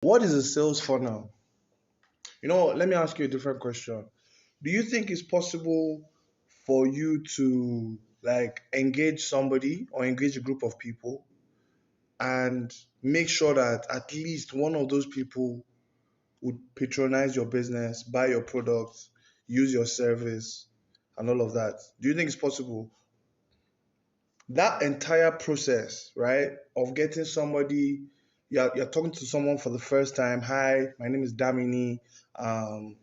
What is a sales funnel? Let me ask you a different question. Do you think it's possible for you to engage somebody or engage a group of people and make sure that at least one of those people would patronize your business, buy your products, use your service, and all of that? Do you think it's possible? That entire process, right, of getting somebody, you're talking to someone for the first time. Hi, my name is Damini. Um,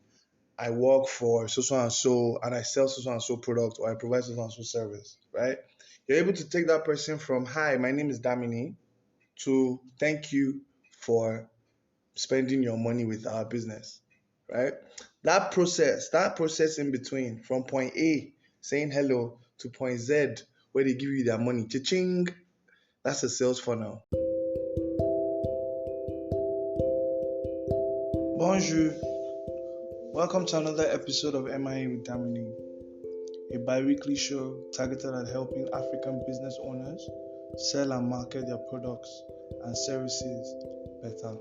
I work for so and I sell so and so product, or I provide so and so service, right? You're able to take that person from, hi, my name is Damini, to thank you for spending your money with our business, right? That process in between, from point A, saying hello, to point Z, where they give you their money, cha-ching, that's a sales funnel. Bonjour, welcome to another episode of MIA with Damini, a bi-weekly show targeted at helping African business owners sell and market their products and services better.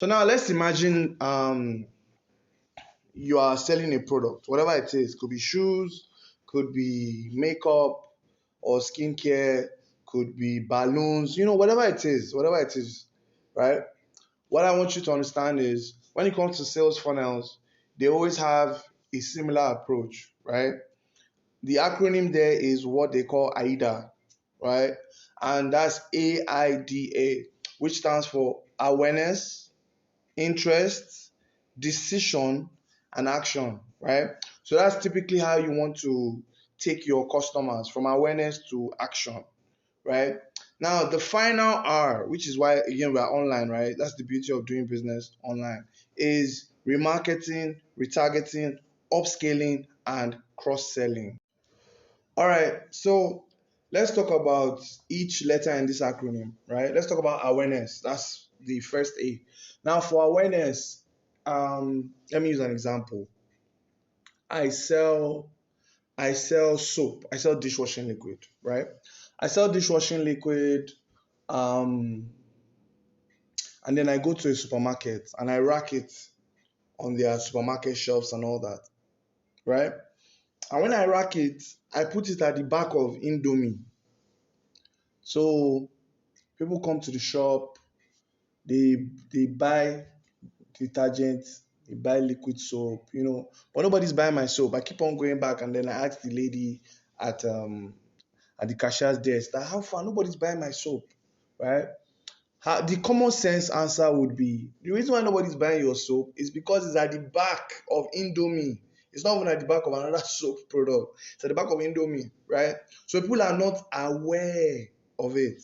So now let's imagine you are selling a product, whatever it is. Could be shoes, could be makeup or skincare, could be balloons, whatever it is, right? What I want you to understand is when it comes to sales funnels, they always have a similar approach, right? The acronym there is what they call A.I.D.A, right? And that's A.I.D.A, which stands for awareness, interest, decision, and action, right? So that's typically how you want to take your customers from awareness to action, right? Now, the final R, which is why, again, we are online, right? That's the beauty of doing business online, is remarketing, retargeting, upscaling, and cross-selling. All right, so let's talk about each letter in this acronym, right? Let's talk about awareness. That's the first A. Now, for awareness, let me use an example. I sell soap. I sell dishwashing liquid, right? I sell dishwashing liquid, um, and then I go to a supermarket and I rack it on their supermarket shelves and all that, right? And when I rack it, I put it at the back of Indomie. So people come to the shop, they buy detergent, they buy liquid soap, but nobody's buying my soap. I keep on going back, and then I ask the lady at the cashier's desk that, how far nobody's buying my soap, right? The common sense answer would be, the reason why nobody's buying your soap is because it's at the back of Indomie. It's not even at the back of another soap product. It's at the back of Indomie, right? So people are not aware of it.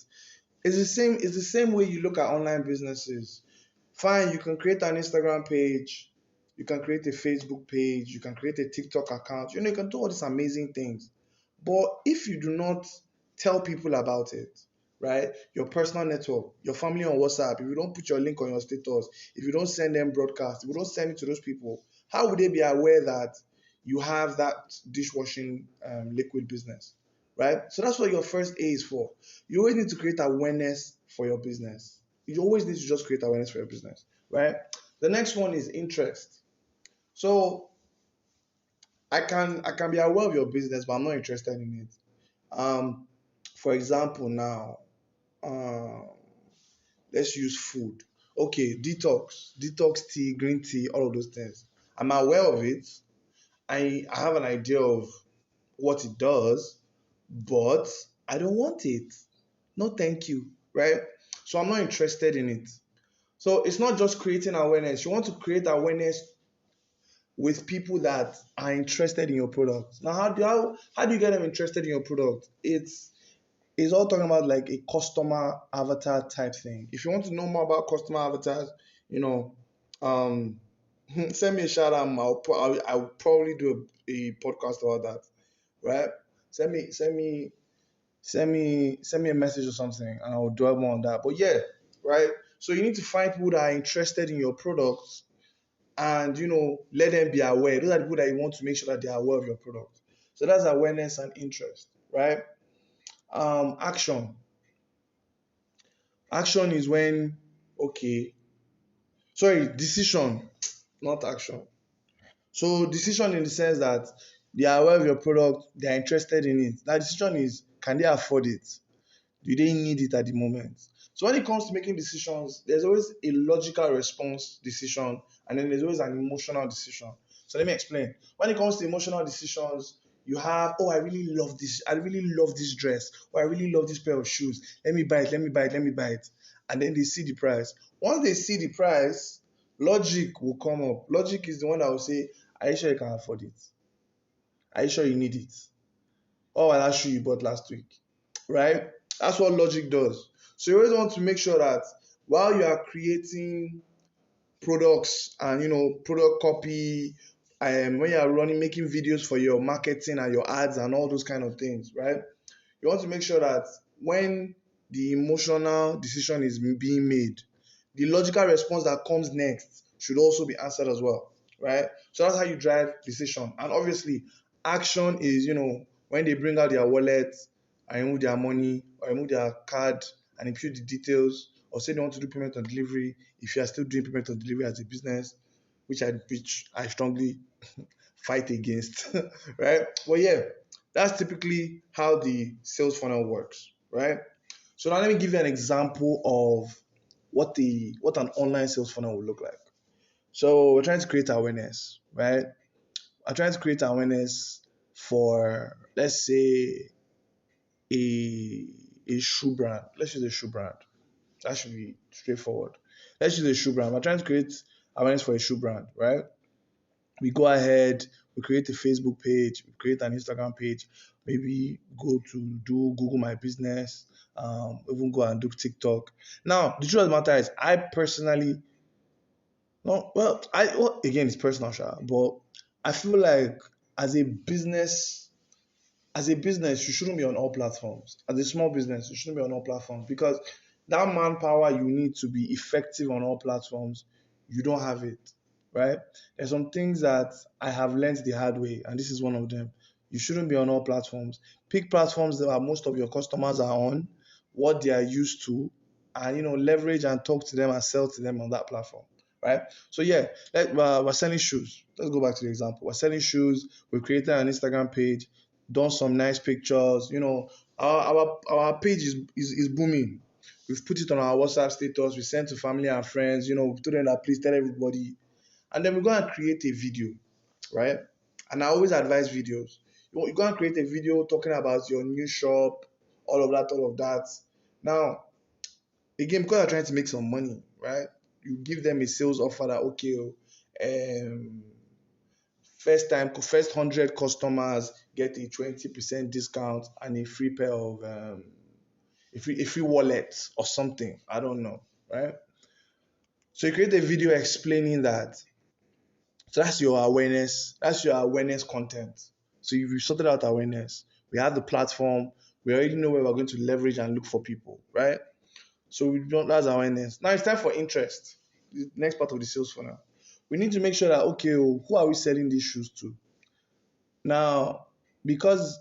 It's the same way you look at online businesses. Fine, you can create an Instagram page, you can create a Facebook page, you can create a TikTok account. You can do all these amazing things. But if you do not tell people about it, right? Your personal network, your family on WhatsApp, if you don't put your link on your status, if you don't send them broadcasts, if you don't send it to those people, how would they be aware that you have that dishwashing liquid business, right? So that's what your first A is for. You always need to create awareness for your business. You always need to just create awareness for your business, right? The next one is interest. So I can be aware of your business, but I'm not interested in it. For example, now, um, let's use food. Okay, detox tea, green tea, all of those things. I'm aware of it. I have an idea of what it does, but I don't want it. No, thank you, right? So I'm not interested in it. So it's not just creating awareness. You want to create awareness with people that are interested in your product. Now, how do you get them interested in your product? It's all talking about like a customer avatar type thing. If you want to know more about customer avatars, you know, um, send me a shout out. I'll probably do a podcast about that, right? Send me a message or something, and I'll dwell more on that. But yeah, right. So you need to find people that are interested in your products, and let them be aware. Those are the people that you want to make sure that they are aware of your product. So that's awareness and interest, right? Action. Action is when, okay, sorry, decision, not action. So decision in the sense that they are aware of your product, they are interested in it. That decision is, can they afford it? Do they need it at the moment? So when it comes to making decisions, there's always a logical response decision, and then there's always an emotional decision. So let me explain. When it comes to emotional decisions, you have, oh, I really love this. I really love this dress. Or I really love this pair of shoes. Let me buy it. Let me buy it. Let me buy it. And then they see the price. Once they see the price, logic will come up. Logic is the one that will say, are you sure you can afford it? Are you sure you need it? Oh, well, that shoe you bought last week, right? That's what logic does. So you always want to make sure that while you are creating products and product copy, when you are running making videos for your marketing and your ads and all those kind of things, right? You want to make sure that when the emotional decision is being made, the logical response that comes next should also be answered as well, right? So that's how you drive decision. And obviously, action is, when they bring out their wallet and remove their money or remove their card and input the details, or say they want to do payment on delivery, if you are still doing payment on delivery as a business, which I strongly fight against, right? But yeah, that's typically how the sales funnel works, right? So now let me give you an example of what an online sales funnel would look like. So we're trying to create awareness, right? I'm trying to create awareness for, let's say, a a shoe brand. Let's use a shoe brand. That should be straightforward. Let's use a shoe brand. I'm trying to create awareness for a shoe brand, right? We go ahead, we create a Facebook page, we create an Instagram page, maybe go to do Google My Business, even go and do TikTok. Now, the truth of the matter is, I personally, no, well, again, it's personal, but I feel like as a business, you shouldn't be on all platforms. As a small business, you shouldn't be on all platforms because that manpower you need to be effective on all platforms, you don't have it, right? There's some things that I have learned the hard way, and this is one of them. You shouldn't be on all platforms. Pick platforms that most of your customers are on, what they are used to, and leverage and talk to them and sell to them on that platform, right? So yeah, we're selling shoes. Let's go back to the example. We're selling shoes. We created an Instagram page, done some nice pictures. Our page is booming. We've put it on our WhatsApp status. We sent to family and friends. We told them that please tell everybody, and then we go and create a video, right? And I always advise videos. You go and create a video talking about your new shop, all of that, all of that. Now, again, because you're trying to make some money, right? You give them a sales offer that okay, first 100 customers get a 20% discount and a free pair of a free wallet or something. I don't know, right? So you create a video explaining that. So that's your awareness. That's your awareness content. So you've sorted out awareness. We have the platform. We already know where we're going to leverage and look for people, right? So we don't. That's awareness. Now it's time for interest. The next part of the sales funnel. We need to make sure that okay, who are we selling these shoes to? Now, because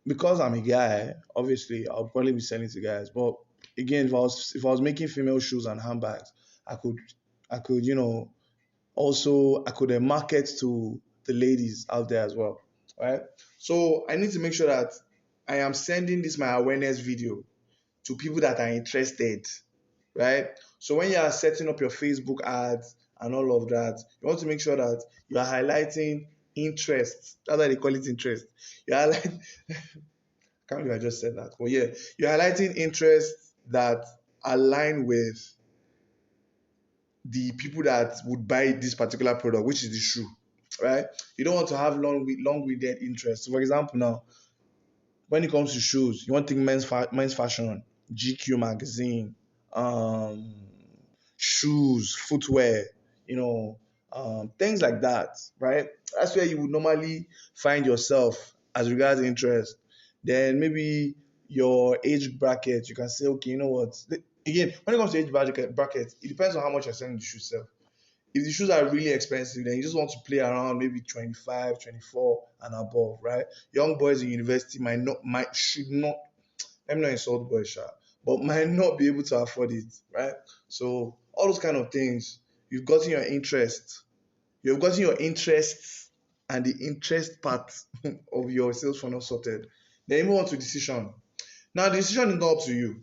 because I'm a guy, obviously I'll probably be selling to guys. But again, if I was making female shoes and handbags, I could also I could market to the ladies out there as well, right? So I need to make sure that I am sending this my awareness video to people that are interested, right? So when you are setting up your Facebook ads and all of that, you want to make sure that you are highlighting interest. That's why they call it interest. You highlight. I can't believe I just said that. But yeah, you're highlighting interests that align with the people that would buy this particular product, which is the shoe, right? You don't want to have long-winded interests. So for example, now when it comes to shoes, you want to think men's fashion, GQ magazine, um, shoes, footwear, you know, things like that, right? That's where you would normally find yourself as regards interest. Then maybe your age bracket, you can say, okay, you know what? Again, when it comes to age bracket, it depends on how much you're selling the shoe sell. If the shoes are really expensive, then you just want to play around maybe 25, 24 and above, right? Young boys in university should not, let me not insult boys, sha, but might not be able to afford it, right? So all those kind of things, you've gotten your interest, you've gotten your interests and the interest part of your sales funnel sorted. Then you move on to decision. Now the decision is not up to you,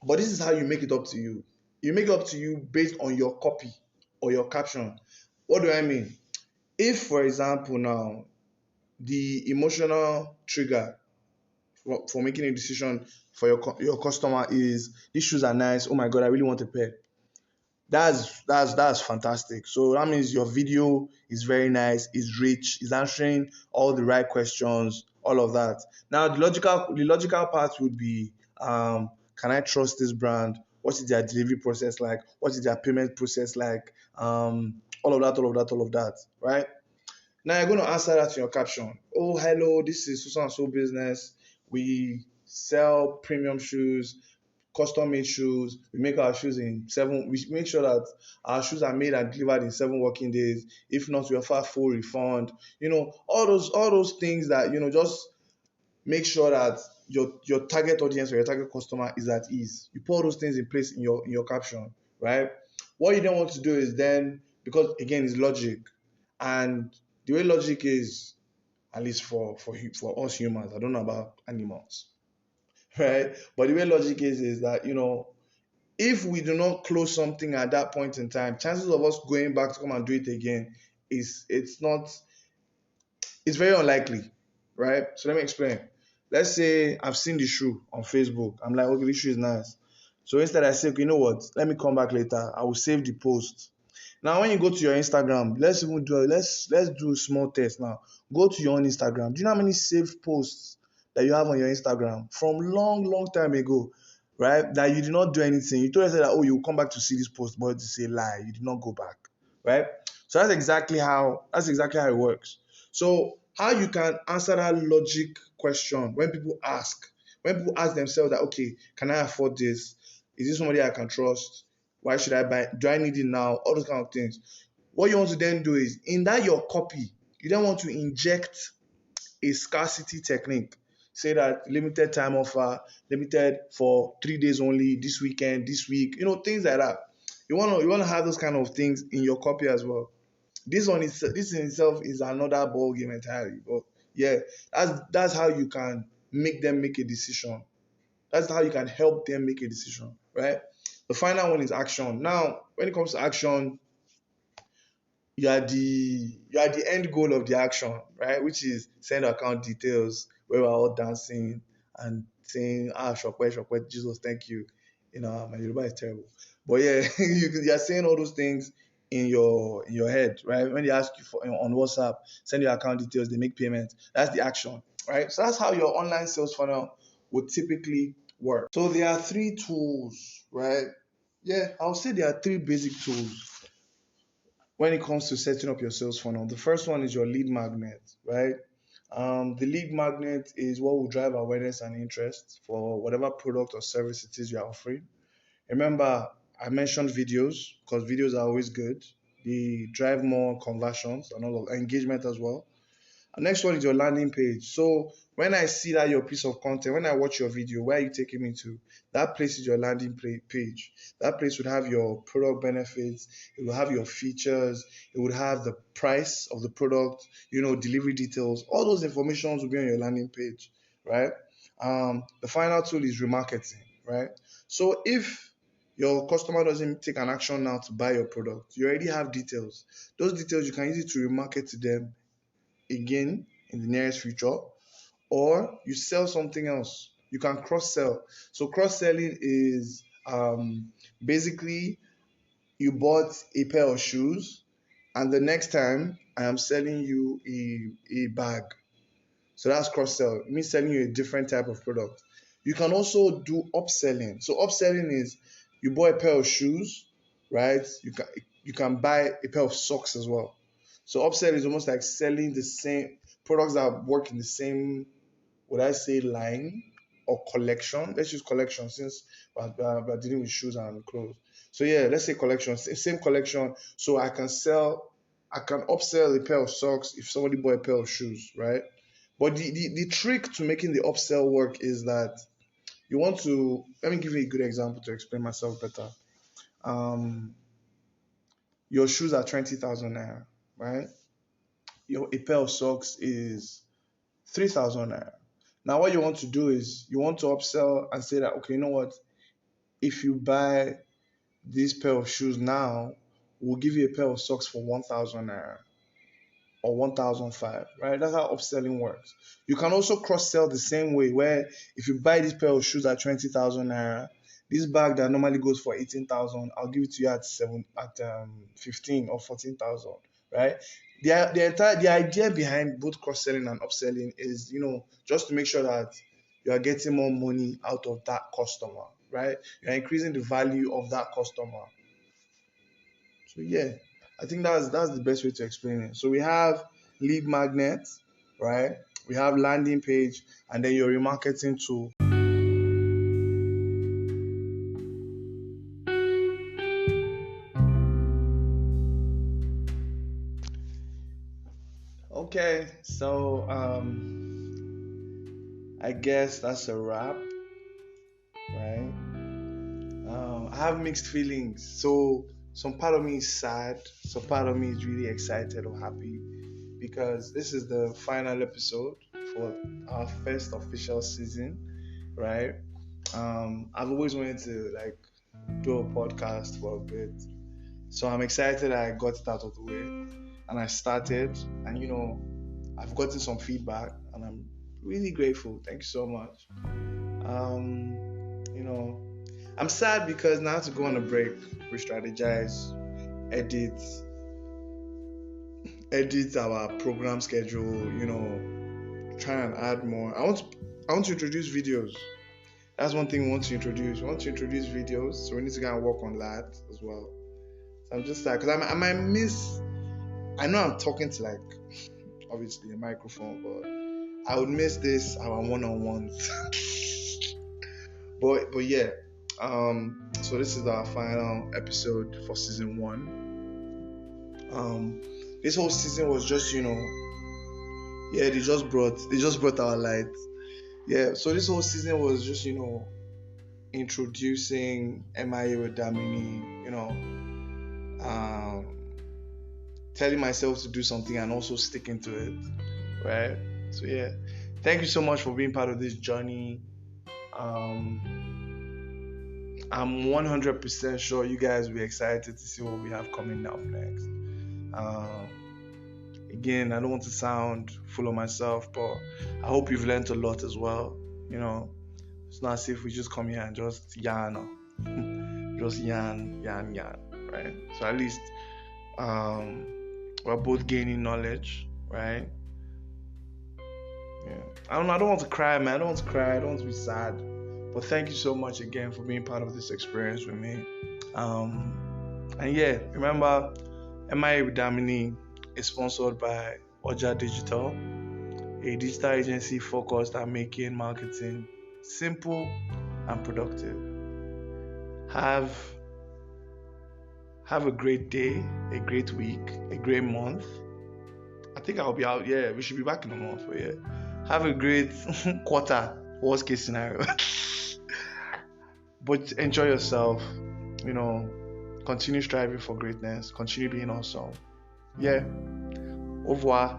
but this is how you make it up to you. You make it up to you based on your copy or your caption. What do I mean? If, for example, now the emotional trigger for making a decision for your customer is these shoes are nice. Oh my god, I really want a pair. That's fantastic. So that means your video is very nice, is rich, is answering all the right questions, all of that. Now the logical part would be, can I trust this brand? What is their delivery process like? What is their payment process like? All of that, all of that, all of that, right? Now you're going to answer that in your caption. Oh, hello, this is so and so business. We sell premium shoes, custom made shoes. We make our shoes in 7. We make sure that our shoes are made and delivered in 7 working days. If not, we offer full refund. All those things that just make sure that your target audience or your target customer is at ease. You put all those things in place in your caption, right? What you don't want to do is then, because again it's logic, and the way logic is, at least for us humans, I don't know about animals, right? But the way logic is that if we do not close something at that point in time, chances of us going back to come and do it again it's very unlikely, right? So let me explain. Let's say I've seen the shoe on Facebook. I'm like, okay, this shoe is nice. So instead I say, okay, you know what? Let me come back later. I will save the post. Now, when you go to your Instagram, let's do a small test now. Go to your own Instagram. Do you know how many saved posts that you have on your Instagram from long, long time ago, right? That you did not do anything. You told yourself that, oh, you'll come back to see this post, but it's a lie. You did not go back, right? So that's exactly how it works. So how you can answer that logic question when people ask themselves that, okay, can I afford this? Is this somebody I can trust? Why should I buy? Do I need it now? All those kind of things. What you want to then do is, in that your copy, you then want to inject a scarcity technique. Say that limited time offer, limited for 3 days only, this weekend, this week, things like that. You want to have those kind of things in your copy as well. This in itself is another ball game entirely. But yeah, that's how you can make them make a decision. That's how you can help them make a decision, right? The final one is action. Now, when it comes to action, you are the end goal of the action, right? Which is send account details where we're all dancing and saying, Shokwe, Shokwe, Jesus, thank you. My Yoruba is terrible. But yeah, you're saying all those things in your head, right? When they ask you for on WhatsApp, send your account details, they make payments. That's the action, right? So that's how your online sales funnel would typically work. So there are 3 tools, right? Yeah, I'll say there are 3 basic tools when it comes to setting up your sales funnel. The first one is your lead magnet, right? The lead magnet is what will drive awareness and interest for whatever product or service it is you're offering. Remember, I mentioned videos because videos are always good. They drive more conversions and all of engagement as well. And next one is your landing page. So when I see that your piece of content, when I watch your video, where are you taking me to? That place is your landing page. That place would have your product benefits. It will have your features. It would have the price of the product, delivery details. All those informations will be on your landing page, right? The final tool is remarketing, right? So if your customer doesn't take an action now to buy your product, you already have details. Those details, you can use it to remarket to them again in the nearest future, or you sell something else. You can cross sell. So cross selling is basically you bought a pair of shoes, and the next time I am selling you a bag. So that's cross sell. Me selling you a different type of product. You can also do upselling. So upselling is you bought a pair of shoes, right? You can buy a pair of socks as well. So upsell is almost like selling the same products that work in the same, would I say, line or collection. Let's use collection since we're dealing with shoes and clothes. So yeah, let's say collection, same collection. So I can upsell a pair of socks if somebody bought a pair of shoes, right? But the trick to making the upsell work is that You want to, let me give you a good example to explain myself better. Um, your shoes are 20,000 naira, right? A pair of socks is 3,000 naira. Now, what you want to do is you want to upsell and say that, okay, you know what? If you buy this pair of shoes now, we'll give you a pair of socks for 1,000 naira or 1,005, right? That's how upselling works. You can also cross sell the same way, where if you buy this pair of shoes at 20,000 naira, this bag that normally goes for 18,000, I'll give it to you at 15 or 14,000, right? The idea behind both cross selling and upselling is, just to make sure that you are getting more money out of that customer, right? You're increasing the value of that customer. So yeah, I think that's the best way to explain it. So we have lead magnet, right? We have landing page, and then your remarketing tool. Okay, so I guess that's a wrap, right? I have mixed feelings. So some part of me is sad, some part of me is really excited or happy because this is the final episode for our first official season, right? I've always wanted to do a podcast for a bit, so I'm excited I got it out of the way and I started, and I've gotten some feedback and I'm really grateful. Thank you so much. You know, I'm sad because now I have to go on a break, re-strategize, edit our program schedule, try and add more. I want to introduce videos. That's one thing we want to introduce. We want to introduce videos, so we need to go and work on that as well. So I'm just because I might miss. I know I'm talking to obviously a microphone, but I would miss our one-on-ones. but yeah. So this is our final episode for season 1. This whole season was just they just brought our light. Yeah, so this whole season was just introducing M.I.A. with Damini, telling myself to do something and also sticking to it, right? So yeah, thank you so much for being part of this journey. I'm 100% sure you guys will be excited to see what we have coming up next. Again, I don't want to sound full of myself, but I hope you've learned a lot as well. It's not as if we just come here and just yarn, right? So at least we're both gaining knowledge, right? Yeah. I don't want to cry, man. I don't want to cry. I don't want to be sad. But thank you so much again for being part of this experience with me. And yeah, remember, M.I.A. with Damini is sponsored by A.I.D.A Digital, a digital agency focused on making marketing simple and productive. Have a great day, a great week, a great month. I think I'll be out. Yeah, we should be back in a month. But yeah, have a great quarter. Worst case scenario. But enjoy yourself. Continue striving for greatness. Continue being awesome. Yeah. Au revoir.